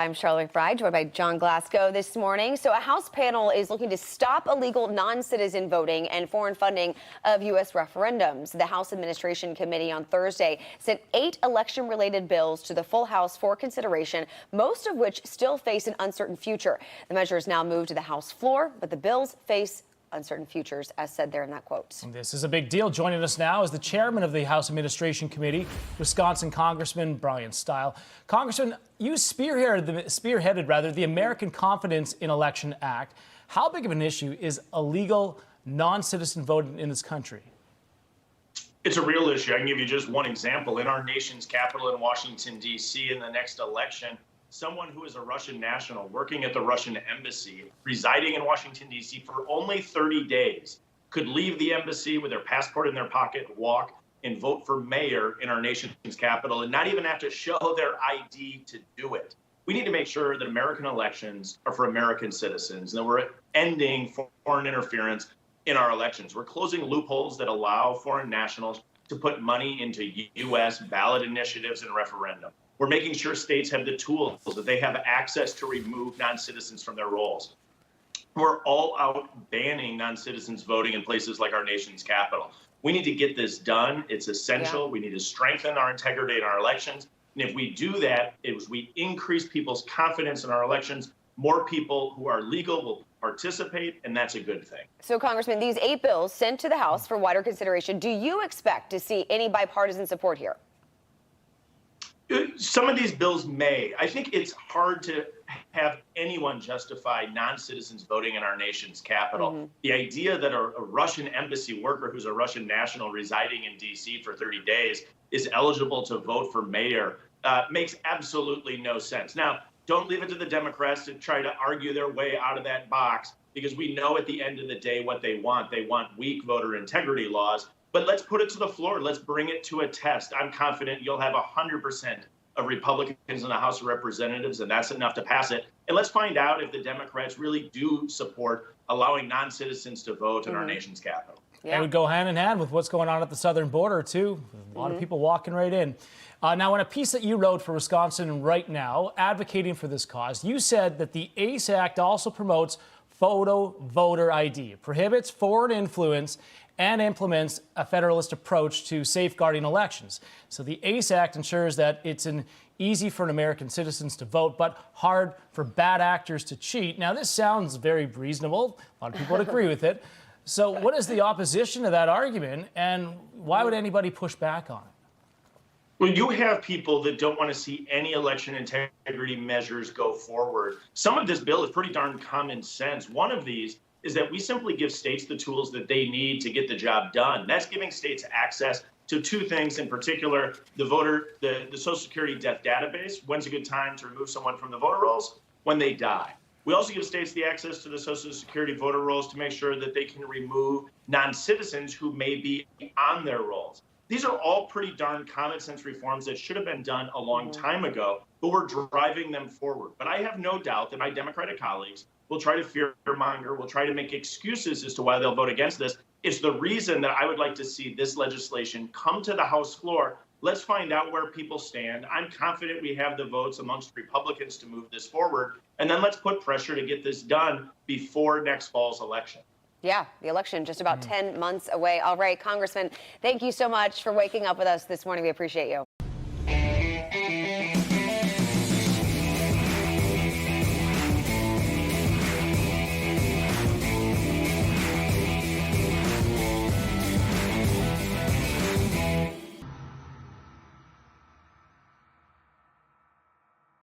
I'm Charlotte Fry, joined by John Glasgow this morning. So a House panel is looking to stop illegal non-citizen voting and foreign funding of U.S. referendums. The House Administration Committee on Thursday sent 8 election-related bills to the full House for consideration, most of which still face an uncertain future. The measures now move to the House floor, but the bills face uncertain futures, as said there in that quote. This is a big deal. Joining us now is the chairman of the House Administration Committee, Wisconsin Congressman Bryan Steil. Congressman, you spearheaded the American Confidence in Election Act. How big of an issue is illegal non-citizen voting in this country? It's a real issue. I can give you just one example. In our nation's capital in Washington, D.C., in the next election, someone who is a Russian national working at the Russian embassy, residing in Washington, D.C. for only 30 days, could leave the embassy with their passport in their pocket, walk, and vote for mayor in our nation's capital and not even have to show their ID to do it. We need to make sure that American elections are for American citizens, and that we're ending foreign interference in our elections. We're closing loopholes that allow foreign nationals to put money into U.S. ballot initiatives and referendum. We're making sure states have the tools, that they have access to remove non-citizens from their rolls. We're all out banning non-citizens voting in places like our nation's capital. We need to get this done. It's essential. We need to strengthen our integrity in our elections. And if we do that, if we increase people's confidence in our elections, more people who are legal will participate, and that's a good thing. So, Congressman, these 8 bills sent to the House for wider consideration, do you expect to see any bipartisan support here? Some of these bills may. I think it's hard to have anyone justify non-citizens voting in our nation's capital. The idea that a Russian embassy worker who's a Russian national residing in D.C. for 30 days is eligible to vote for mayor makes absolutely no sense. Now, don't leave it to the Democrats to try to argue their way out of that box, because we know at the end of the day what they want. They want weak voter integrity laws. But let's put it to the floor. Let's bring it to a test. I'm confident you'll have 100% of Republicans in the House of Representatives, and that's enough to pass it. And let's find out if the Democrats really do support allowing non-citizens to vote in our nation's capital. Yeah. It would go hand in hand with what's going on at the southern border, too. A lot of people walking right in. Now, in a piece that you wrote for Wisconsin Right Now, advocating for this cause, you said that the ACE Act also promotes photo voter ID, prohibits foreign influence, and implements a federalist approach to safeguarding elections. So the ACE Act ensures that it's easy for American citizens to vote, but hard for bad actors to cheat. Now, this sounds very reasonable. A lot of people would agree with it. So what is the opposition to that argument, and why would anybody push back on it? Well, you have people that don't want to see any election integrity measures go forward. Some of this bill is pretty darn common sense. One of these is that we simply give states the tools that they need to get the job done. That's giving states access to 2 things in particular: the Social Security death database. When's a good time to remove someone from the voter rolls? When they die. We also give states the access to the Social Security voter rolls to make sure that they can remove non-citizens who may be on their rolls. These are all pretty darn common sense reforms that should have been done a long time ago, but we're driving them forward. But I have no doubt that my Democratic colleagues will try to fearmonger, will try to make excuses as to why they'll vote against this. It's the reason that I would like to see this legislation come to the House floor. Let's find out where people stand. I'm confident we have the votes amongst Republicans to move this forward. And then let's put pressure to get this done before next fall's election. Yeah, the election just about 10 months away. All right, Congressman, thank you so much for waking up with us this morning. We appreciate you.